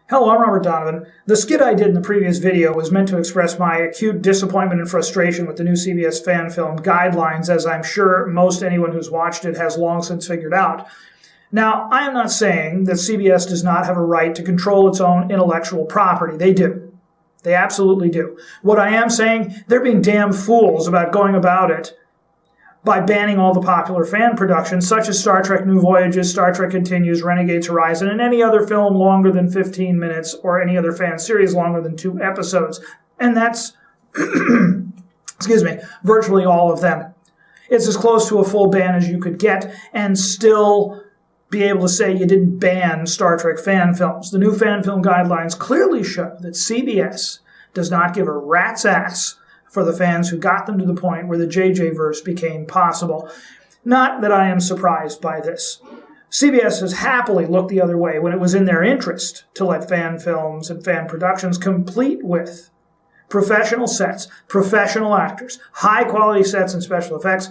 Hello, I'm Robert Donovan. The skit I did in the previous video was meant to express my acute disappointment and frustration with the new CBS fan film Guidelines, as I'm sure most anyone who's watched it has long since figured out. Now, I am not saying that CBS does not have a right to control its own intellectual property. They do. They absolutely do. What I am saying, they're being damn fools about going about it by banning all the popular fan productions, such as Star Trek New Voyages, Star Trek Continues, Renegades Horizon, and any other film longer than 15 minutes, or any other fan series longer than 2 episodes. And that's, virtually all of them. It's as close to a full ban as you could get, and still be able to say you didn't ban Star Trek fan films. The new fan film guidelines clearly show that CBS does not give a rat's ass for the fans who got them to the point where the JJ-verse became possible. Not that I am surprised by this. CBS has happily looked the other way when it was in their interest to let fan films and fan productions complete with professional sets, professional actors, high-quality sets and special effects.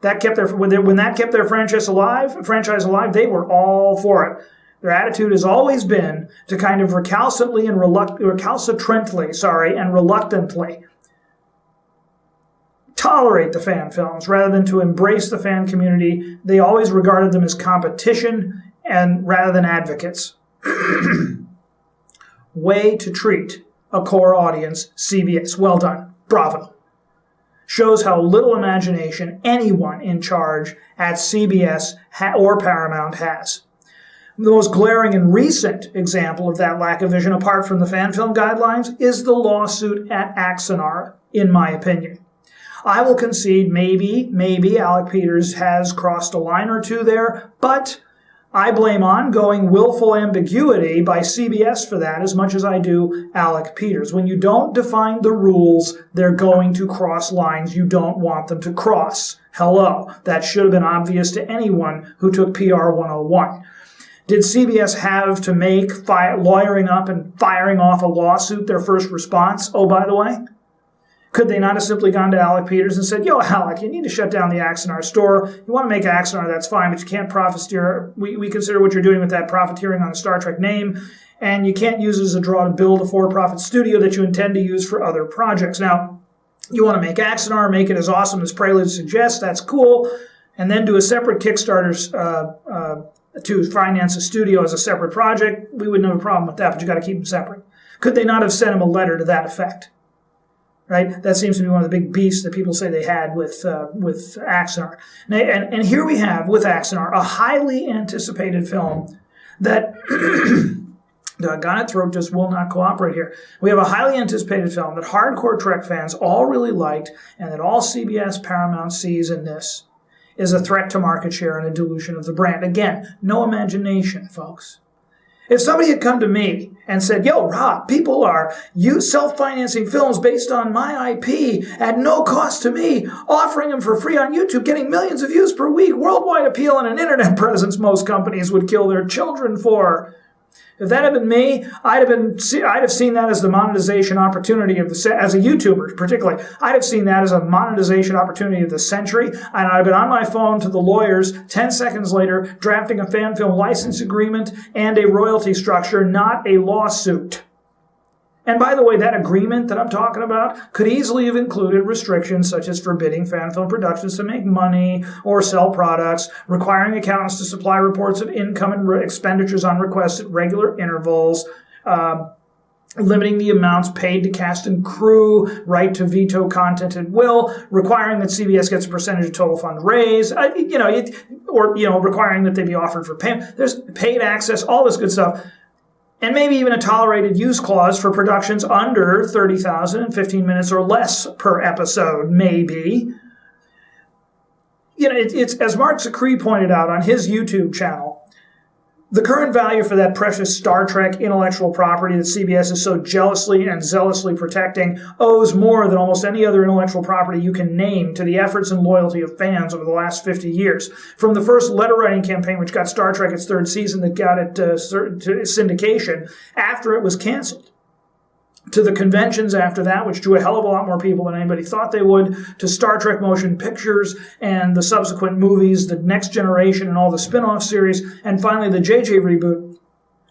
That kept when that kept their franchise alive, they were all for it. Their attitude has always been to kind of recalcitrantly and reluctantly tolerate the fan films rather than to embrace the fan community. They always regarded them as competition and rather than advocates. Way to treat a core audience, CBS. Well done. Bravo. Shows how little imagination anyone in charge at CBS or Paramount has. The most glaring and recent example of that lack of vision, apart from the fan film guidelines, is the lawsuit at Axanar, in my opinion. I will concede maybe Alec Peters has crossed a line or two there, but I blame ongoing willful ambiguity by CBS for that as much as I do Alec Peters. When you don't define the rules, they're going to cross lines you don't want them to cross. Hello. That should have been obvious to anyone who took PR 101. Did CBS have to make lawyering up and firing off a lawsuit their first response? Oh, by the way, could they not have simply gone to Alec Peters and said, yo, Alec, you need to shut down the Axanar store. You want to make Axanar, that's fine, but you can't profiteer. We consider what you're doing with that profiteering on the Star Trek name, and you can't use it as a draw to build a for-profit studio that you intend to use for other projects. Now, you want to make Axanar, make it as awesome as Prelude suggests, that's cool, and then do a separate Kickstarter to finance a studio as a separate project. We wouldn't have a problem with that, but you got to keep them separate. Could they not have sent him a letter to that effect? Right? That seems to be one of the big beefs that people say they had with Axanar. And here we have, with Axanar, a highly anticipated film that, doggone it, throat just will not cooperate here. We have a highly anticipated film that hardcore Trek fans all really liked, and that all CBS Paramount sees in this is a threat to market share and a dilution of the brand. Again, no imagination, folks. If somebody had come to me and said, yo, Rob, people are self-financing films based on my IP at no cost to me, offering them for free on YouTube, getting millions of views per week, worldwide appeal, and an internet presence most companies would kill their children for. If that had been me, I'd have seen that as the monetization opportunity of as a YouTuber particularly. I'd have seen that as a monetization opportunity of the century, and I'd have been on my phone to the lawyers 10 seconds later, drafting a fan film license agreement and a royalty structure, not a lawsuit. And by the way, that agreement that I'm talking about could easily have included restrictions such as forbidding fan film productions to make money or sell products, requiring accountants to supply reports of income and expenditures on request at regular intervals, limiting the amounts paid to cast and crew, right to veto content at will, requiring that CBS gets a percentage of total fund raised, requiring that they be offered for payment. There's paid access, all this good stuff. And maybe even a tolerated use clause for productions under 30,000 and 15 minutes or less per episode, maybe. It's as Marc Zicree pointed out on his YouTube channel, the current value for that precious Star Trek intellectual property that CBS is so jealously and zealously protecting owes more than almost any other intellectual property you can name to the efforts and loyalty of fans over the last 50 years. From the first letter-writing campaign, which got Star Trek its 3rd season, that got it to syndication after it was canceled, to the conventions after that, which drew a hell of a lot more people than anybody thought they would, to Star Trek motion pictures and the subsequent movies, the Next Generation and all the spin-off series, and finally the JJ reboot.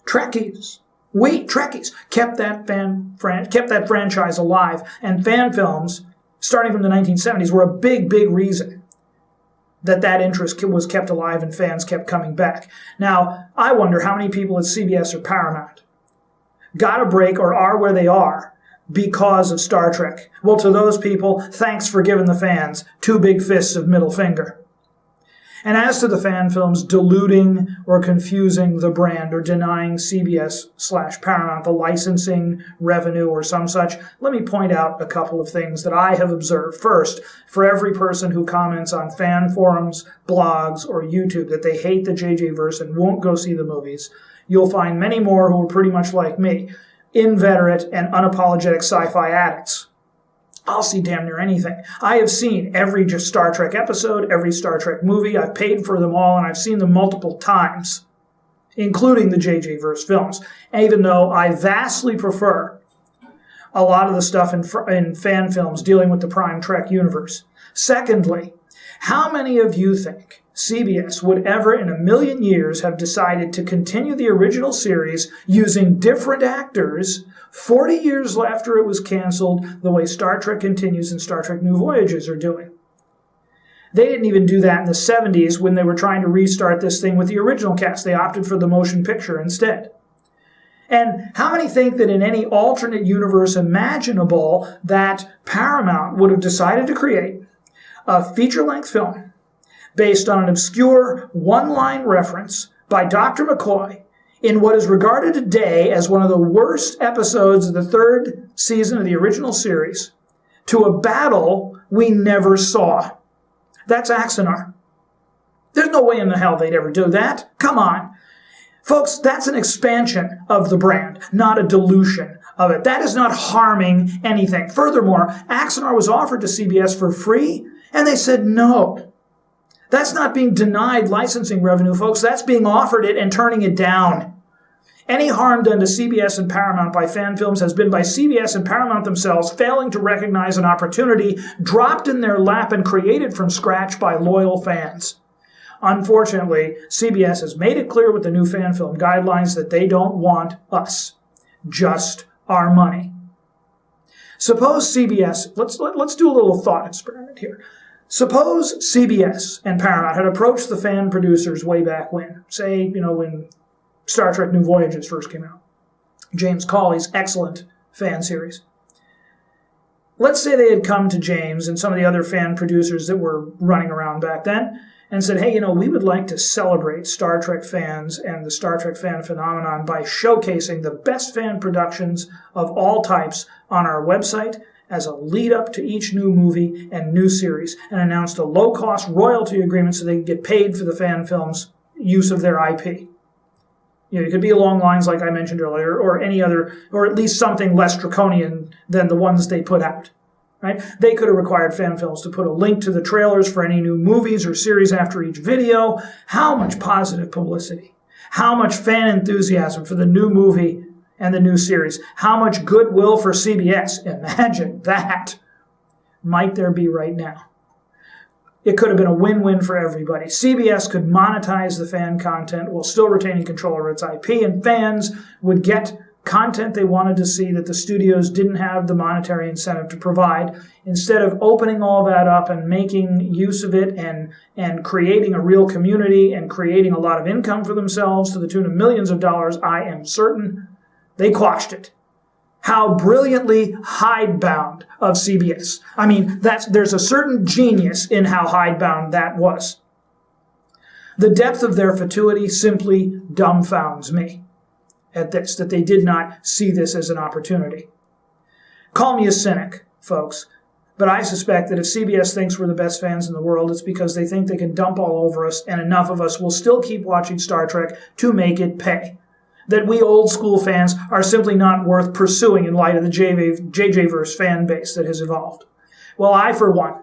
Trekkies We, Trekkies, kept that franchise alive, and fan films, starting from the 1970s, were a big, big reason that interest was kept alive and fans kept coming back. Now, I wonder how many people at CBS or Paramount got a break or are where they are because of Star Trek. Well, to those people, thanks for giving the fans 2 big fists of middle finger. And as to the fan films diluting or confusing the brand or denying CBS/Paramount the licensing revenue or some such, let me point out a couple of things that I have observed. First, for every person who comments on fan forums, blogs, or YouTube that they hate the JJ verse and won't go see the movies, you'll find many more who are pretty much like me, inveterate and unapologetic sci-fi addicts. I'll see damn near anything. I have seen every Star Trek episode, every Star Trek movie. I've paid for them all, and I've seen them multiple times, including the JJ verse films, even though I vastly prefer a lot of the stuff in fan films dealing with the Prime Trek universe. Secondly, how many of you think CBS would ever in a million years have decided to continue the original series using different actors 40 years after it was canceled, the way Star Trek Continues and Star Trek New Voyages are doing? They didn't even do that in the 70s when they were trying to restart this thing with the original cast. They opted for the motion picture instead. And how many think that in any alternate universe imaginable that Paramount would have decided to create a feature-length film based on an obscure one-line reference by Dr. McCoy in what is regarded today as one of the worst episodes of the 3rd season of the original series, to a battle we never saw? That's Axanar. There's no way in the hell they'd ever do that. Come on. Folks, that's an expansion of the brand, not a dilution of it. That is not harming anything. Furthermore, Axanar was offered to CBS for free, and they said no. That's not being denied licensing revenue, folks. That's being offered it and turning it down. Any harm done to CBS and Paramount by fan films has been by CBS and Paramount themselves failing to recognize an opportunity dropped in their lap and created from scratch by loyal fans. Unfortunately, CBS has made it clear with the new fan film guidelines that they don't want us, just our money. Suppose CBS, let's do a little thought experiment here. Suppose CBS and Paramount had approached the fan producers way back when, say, when Star Trek New Voyages first came out. James Cawley's excellent fan series. Let's say they had come to James and some of the other fan producers that were running around back then and said, hey, we would like to celebrate Star Trek fans and the Star Trek fan phenomenon by showcasing the best fan productions of all types on our website as a lead-up to each new movie and new series, and announced a low-cost royalty agreement so they could get paid for the fan film's use of their IP. It could be along lines like I mentioned earlier, or any other, or at least something less draconian than the ones they put out. Right? They could have required fan films to put a link to the trailers for any new movies or series after each video. How much positive publicity? How much fan enthusiasm for the new movie and the new series? How much goodwill for CBS? Imagine that. Might there be right now? It could have been a win-win for everybody. CBS could monetize the fan content while still retaining control over its IP, and fans would get content they wanted to see that the studios didn't have the monetary incentive to provide. Instead of opening all that up and making use of it and creating a real community and creating a lot of income for themselves to the tune of millions of dollars, I am certain they quashed it. How brilliantly hidebound of CBS. I mean, there's a certain genius in how hidebound that was. The depth of their fatuity simply dumbfounds me at this, that they did not see this as an opportunity. Call me a cynic, folks, but I suspect that if CBS thinks we're the best fans in the world, it's because they think they can dump all over us, and enough of us will still keep watching Star Trek to make it pay. That we old school fans are simply not worth pursuing in light of the JJ-verse fan base that has evolved. Well, I, for one,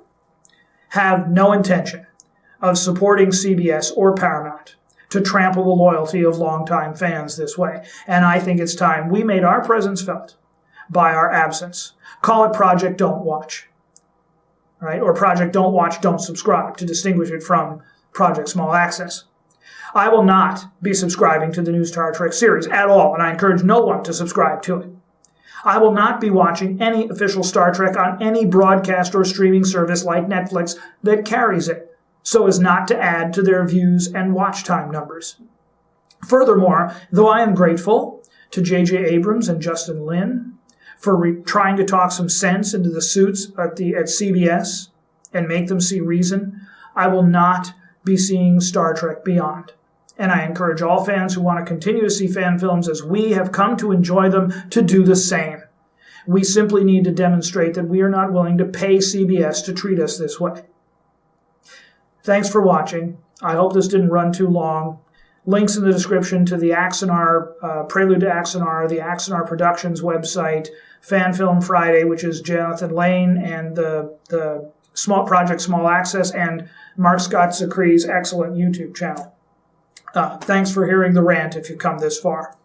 have no intention of supporting CBS or Paramount to trample the loyalty of longtime fans this way. And I think it's time we made our presence felt by our absence. Call it Project Don't Watch, right? Or Project Don't Watch, Don't Subscribe, to distinguish it from Project Small Access. I will not be subscribing to the new Star Trek series at all, and I encourage no one to subscribe to it. I will not be watching any official Star Trek on any broadcast or streaming service like Netflix that carries it, so as not to add to their views and watch time numbers. Furthermore, though I am grateful to J.J. Abrams and Justin Lin for trying to talk some sense into the suits at CBS and make them see reason, I will not be seeing Star Trek Beyond. And I encourage all fans who want to continue to see fan films as we have come to enjoy them to do the same. We simply need to demonstrate that we are not willing to pay CBS to treat us this way. Thanks for watching. I hope this didn't run too long. Links in the description to the Axanar, Prelude to Axanar, the Axanar Productions website, Fan Film Friday, which is Jonathan Lane, and the Small Project Small Access, and Marc Zicree's excellent YouTube channel. Thanks for hearing the rant if you've come this far.